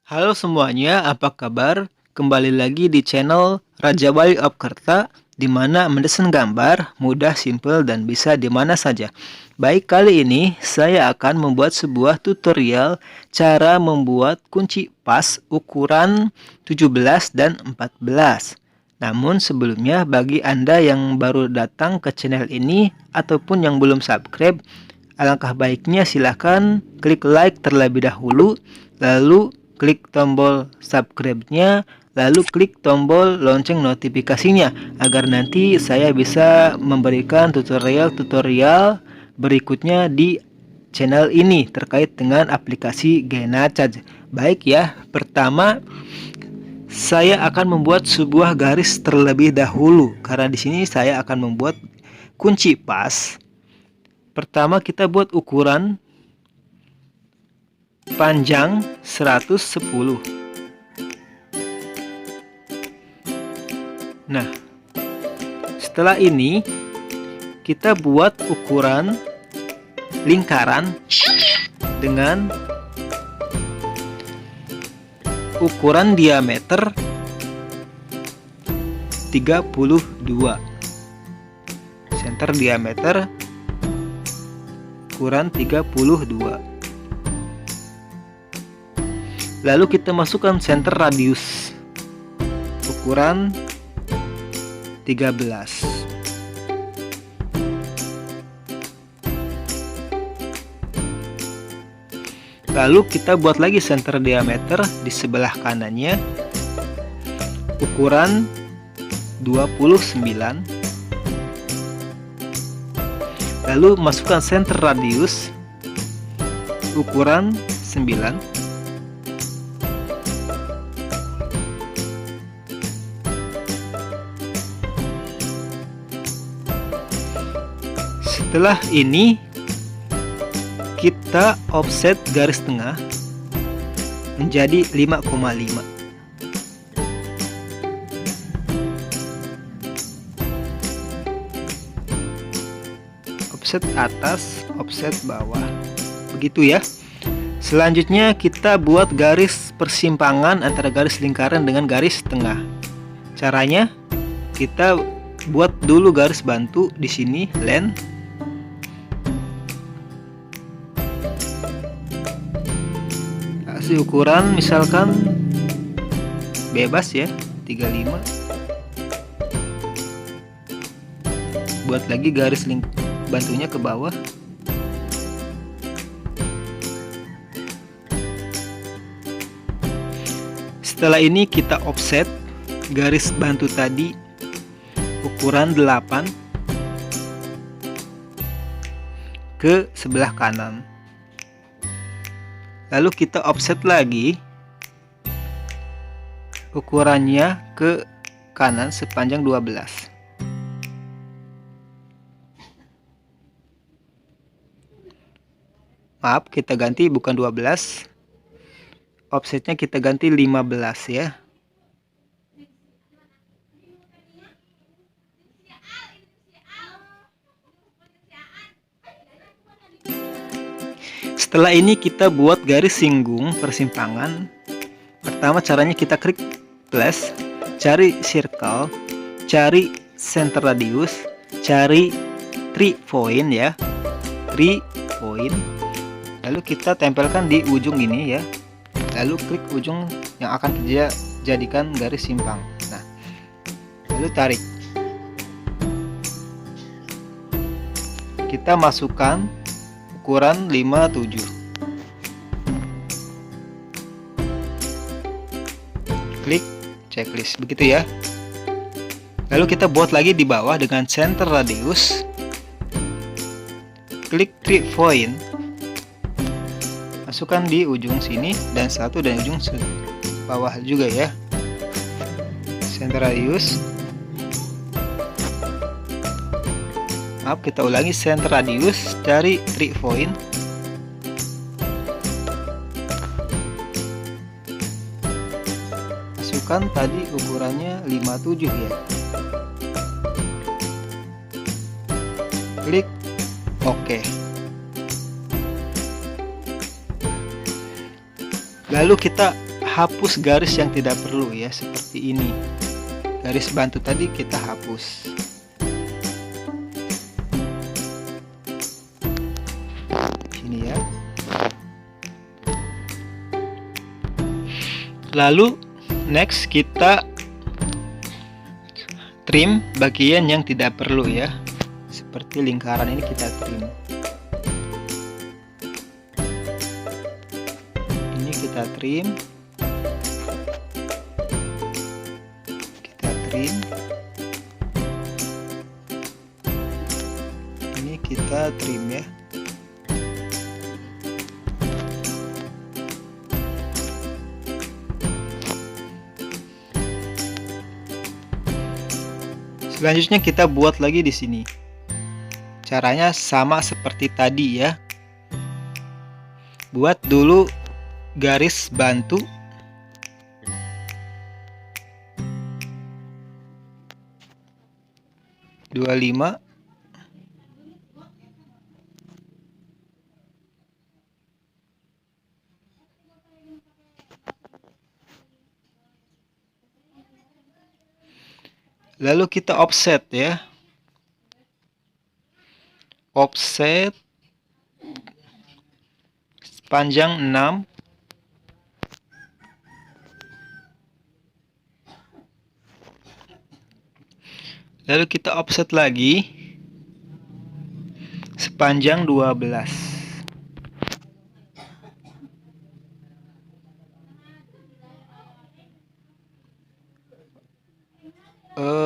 Halo semuanya, apa kabar? Kembali lagi di channel Raja Wali of Kerta, di mana mendesain gambar mudah, simple, dan bisa di mana saja. Baik, kali ini saya akan membuat sebuah tutorial cara membuat kunci pas ukuran 17 dan 14. Namun sebelumnya, bagi Anda yang baru datang ke channel ini ataupun yang belum subscribe, alangkah baiknya silahkan klik like terlebih dahulu, lalu klik tombol subscribe-nya, lalu klik tombol lonceng notifikasinya agar nanti saya bisa memberikan tutorial-tutorial berikutnya di channel ini terkait dengan aplikasi GenaCharge. Baik ya, pertama saya akan membuat sebuah garis terlebih dahulu karena di sini saya akan membuat kunci pas. Pertama kita buat ukuran panjang 110. Nah, setelah ini kita buat ukuran lingkaran dengan ukuran diameter 32. Center diameter ukuran 32. Lalu kita masukkan center radius ukuran 13. Lalu kita buat lagi center diameter di sebelah kanannya ukuran 29. Lalu masukkan center radius ukuran 9. Setelah ini kita offset garis tengah menjadi 5,5. Offset atas, offset bawah. Begitu ya. Selanjutnya kita buat garis persimpangan antara garis lingkaran dengan garis tengah. Caranya kita buat dulu garis bantu di sini, len. Kasih ukuran misalkan bebas ya, 35. Buat lagi garis bantunya ke bawah. Setelah ini kita offset garis bantu tadi ukuran 8 ke sebelah kanan. Lalu kita offset lagi ukurannya ke kanan sepanjang 12. Maaf, kita ganti bukan 12. Offsetnya kita ganti 15 ya. Setelah ini kita buat garis singgung persimpangan. Pertama caranya kita klik plus, cari circle, cari center radius, cari 3 point ya, 3 point. Lalu kita tempelkan di ujung ini ya. Lalu klik ujung yang akan kita jadikan garis simpang. Nah, lalu tarik. Kita masukkan ukuran 57. Klik checklist, begitu ya. Lalu kita buat lagi di bawah dengan center radius. Klik 3 point. Masukkan di ujung sini dan satu dan ujung bawah juga ya. Center radius. Maaf, kita ulangi center radius dari 3 point. Masukkan tadi ukurannya 57 ya. Klik OK. Lalu kita hapus garis yang tidak perlu ya, seperti ini. Garis bantu tadi kita hapus. Sini ya. Lalu next kita trim bagian yang tidak perlu ya. Seperti lingkaran ini kita trim. Ini kita trim. Kita trim. Ini kita trim ya. Selanjutnya kita buat lagi di sini. Caranya sama seperti tadi ya. Buat dulu garis bantu. Dua 25. Lalu kita offset ya. Offset panjang 6. Lalu kita offset lagi sepanjang 12.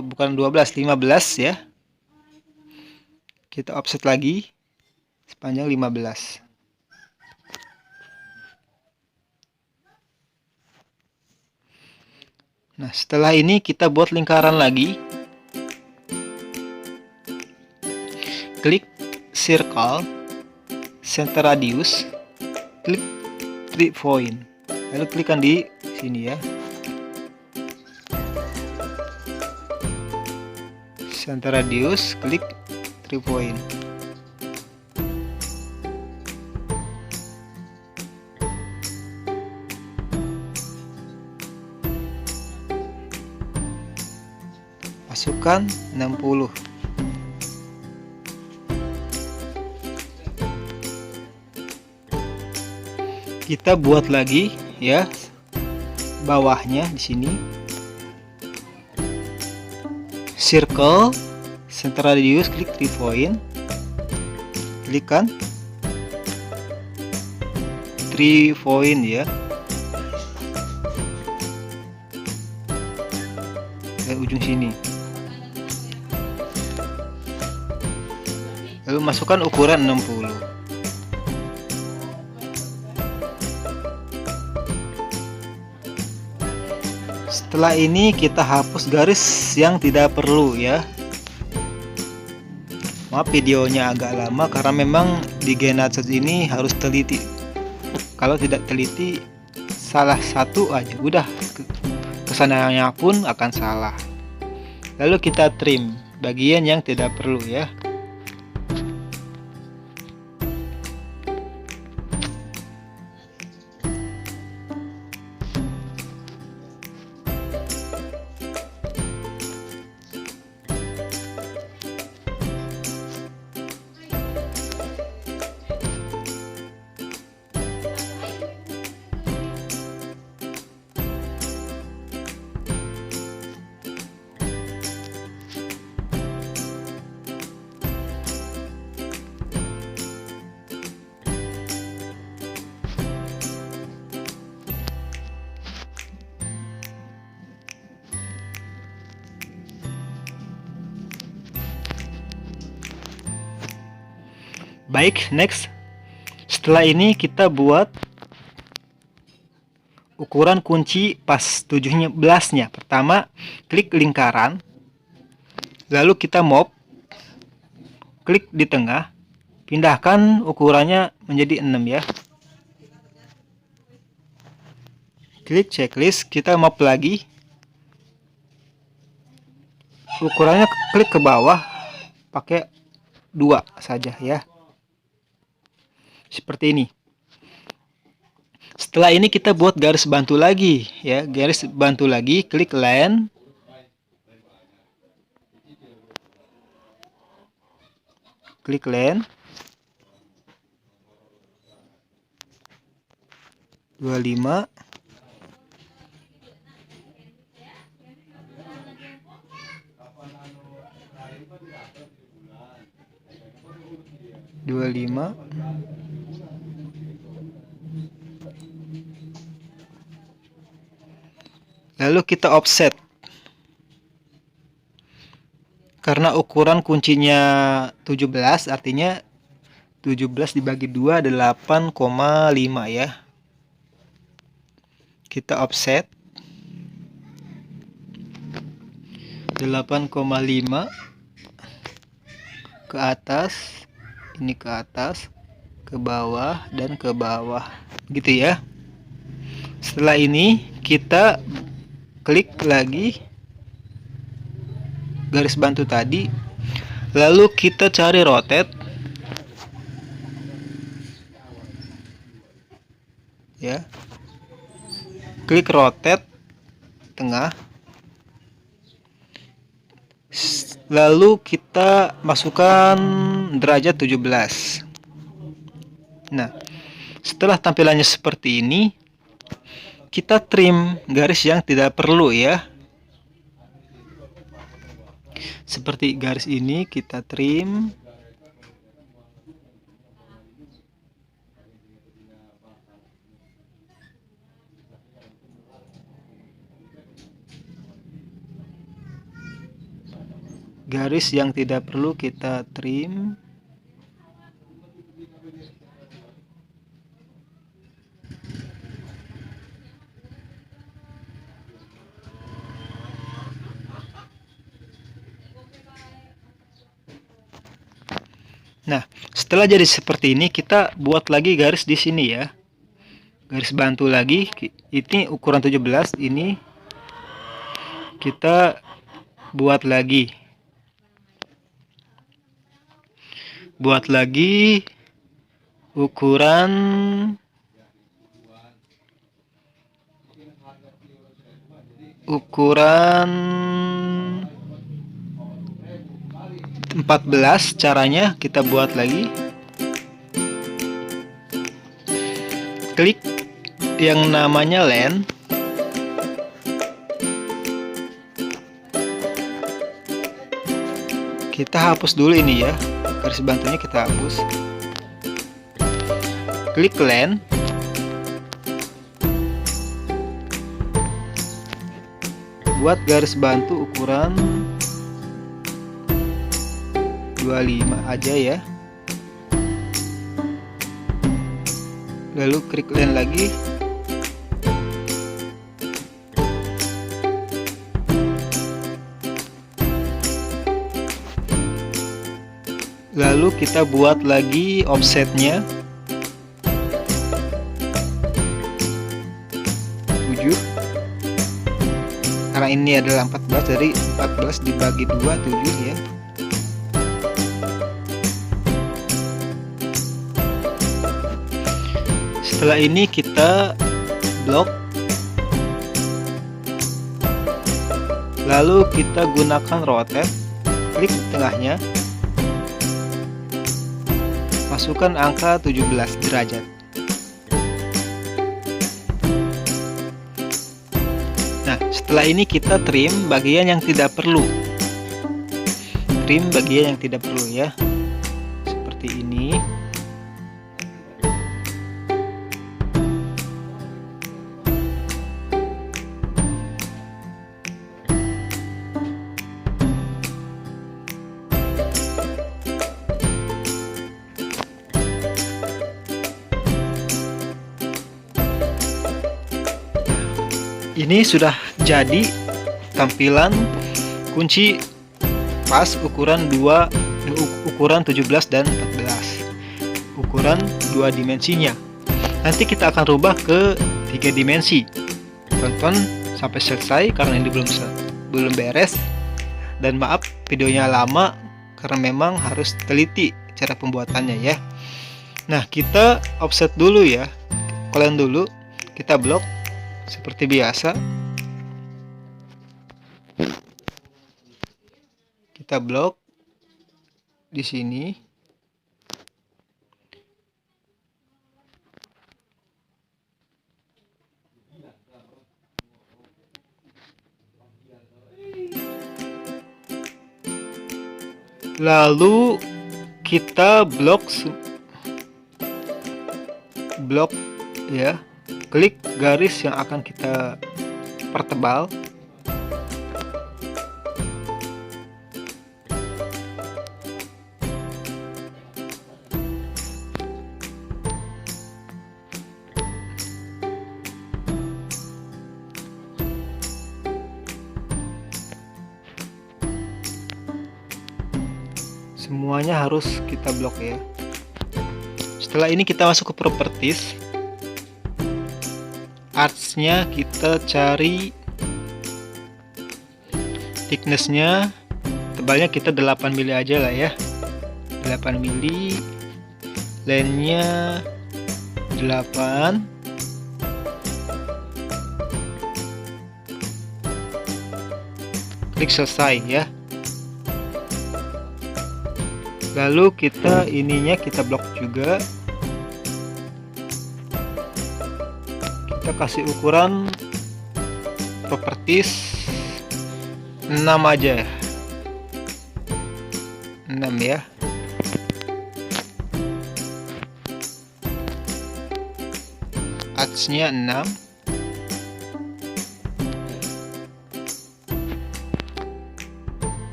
Bukan 12, 15 ya. Kita offset lagi sepanjang 15. Nah, setelah ini kita buat lingkaran lagi. Klik circle, center radius, klik 3 point. Lalu klikkan di sini ya. Center radius, klik 3 point. Masukkan 60. Kita buat lagi ya bawahnya di sini. Circle, center radius, klik 3 point. Klikkan 3 point ya. Ke ujung sini. Lalu masukkan ukuran 60. Setelah ini kita hapus garis yang tidak perlu ya. Maaf videonya agak lama karena memang di GeneAdsense ini harus teliti. Kalau tidak teliti salah satu aja udah kesananya pun akan salah. Lalu kita trim bagian yang tidak perlu ya. Baik, next. Setelah ini kita buat ukuran kunci pas 17-nya. Pertama, klik lingkaran. Lalu kita mop. Klik di tengah. Pindahkan ukurannya menjadi 6 ya. Klik checklist, kita mop lagi. Ukurannya klik ke bawah. Pakai 2 saja ya. Seperti ini. Setelah ini kita buat garis bantu lagi ya, garis bantu lagi, klik line. Klik line 25. Lalu kita offset. Karena ukuran kuncinya 17, artinya 17 dibagi 2 adalah 8,5 ya. Kita offset 8,5 ke atas, ini ke atas, ke bawah, dan ke bawah, gitu ya. Setelah ini kita klik lagi garis bantu tadi, lalu kita cari rotate ya, klik rotate tengah, lalu kita masukkan derajat 17. Nah, setelah tampilannya seperti ini, kita trim garis yang tidak perlu ya. Seperti garis ini kita trim. Garis yang tidak perlu kita trim. Nah, setelah jadi seperti ini, kita buat lagi garis di sini ya. Garis bantu lagi. Ini ukuran 17, ini kita buat lagi. Buat lagi ukuran 14. Caranya kita buat lagi, klik yang namanya line, kita hapus dulu ini ya, garis bantunya kita hapus, klik line, buat garis bantu ukuran 25 aja ya. Lalu klik line lagi, lalu kita buat lagi offsetnya 7, karena ini adalah 14, jadi 14 dibagi 2 7 ya. Setelah ini kita blok, lalu kita gunakan rotate, klik tengahnya, masukkan angka 17 derajat. Nah, setelah ini kita trim bagian yang tidak perlu. Trim bagian yang tidak perlu ya. Seperti ini. Ini sudah jadi tampilan kunci pas ukuran 17 dan 14, ukuran 2 dimensinya. Nanti kita akan rubah ke 3 dimensi. Tonton sampai selesai karena ini belum beres. Dan maaf videonya lama karena memang harus teliti cara pembuatannya ya. Nah, kita offset dulu ya, kalian dulu. Kita blok seperti biasa. Kita blok di sini. Lalu kita blok ya, klik garis yang akan kita pertebal. Semuanya harus kita blok ya. Setelah ini kita masuk ke properties. Artsnya kita cari thicknessnya, tebalnya kita 8 mili aja lah ya, 8 mili. Lengthnya 8. Klik selesai ya. Lalu kita ininya kita blok juga. Kita kasih ukuran properties 6 aja, 6 ya. Artsnya 6.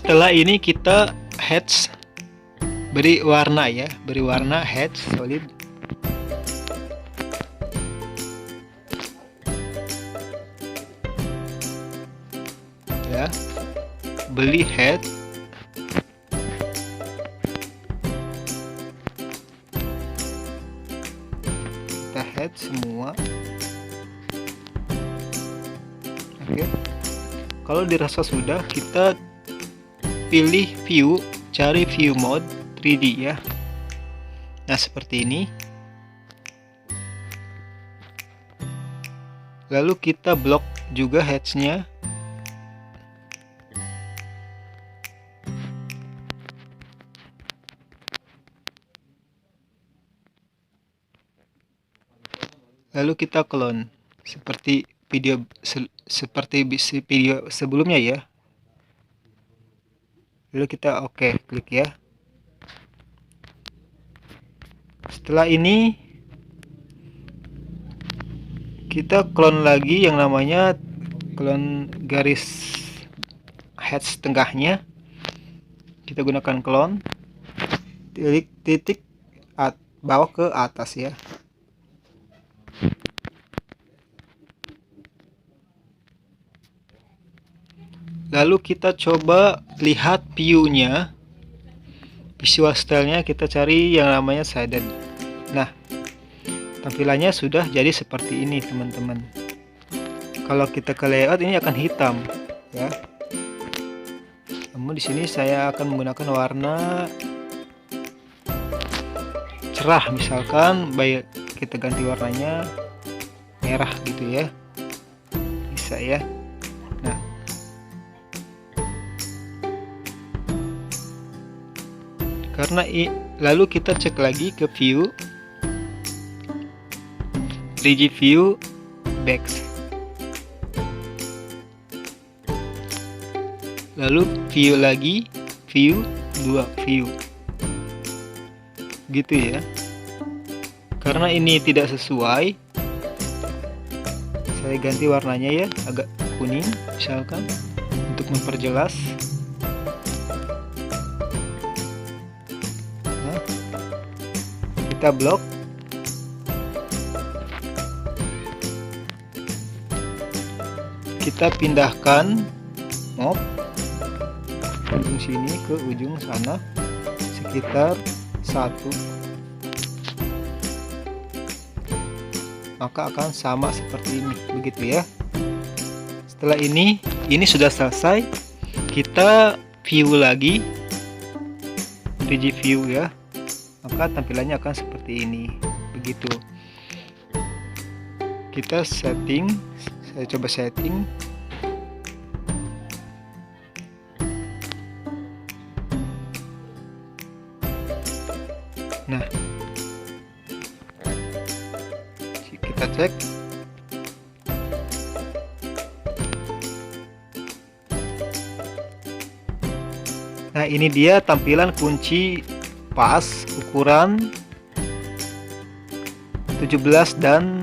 Setelah ini kita hatch, beri warna ya, beri warna hatch solid. Ya, beli head. Kita head semua. Oke. Kalau dirasa sudah, kita pilih view, cari view mode 3D ya. Nah, seperti ini. Lalu kita blok juga hatch-nya. Lalu kita clone seperti video sebelumnya ya. Lalu kita oke, klik ya. Setelah ini kita clone lagi yang namanya clone garis hatch tengahnya. Kita gunakan clone, titik bawah ke atas ya. Lalu kita coba lihat view-nya, visual style-nya, kita cari yang namanya shaded. Nah, tampilannya sudah jadi seperti ini teman-teman. Kalau kita ke layout ini akan hitam ya. Namun di sini saya akan menggunakan warna cerah, misalkan baik kita ganti warnanya merah gitu ya. Bisa ya. Nah, karena lalu kita cek lagi ke view, 3D view, back. Lalu view lagi, view 2 view. Gitu ya. Karena ini tidak sesuai, saya ganti warnanya ya, agak kuning misalkan untuk memperjelas. Kita blok. Kita pindahkan mob ujung sini ke ujung sana sekitar 1, maka akan sama seperti ini, begitu ya. Setelah ini sudah selesai. Kita view lagi, 3D view ya. maka tampilannya akan seperti ini. Begitu. Kita setting, saya coba setting. Nah, kita cek. Nah, ini dia tampilan kunci pas ukuran 17 dan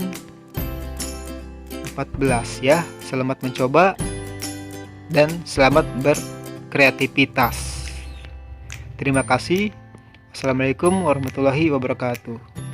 14 ya. Selamat mencoba dan selamat berkreativitas. Terima kasih. Assalamualaikum warahmatullahi wabarakatuh.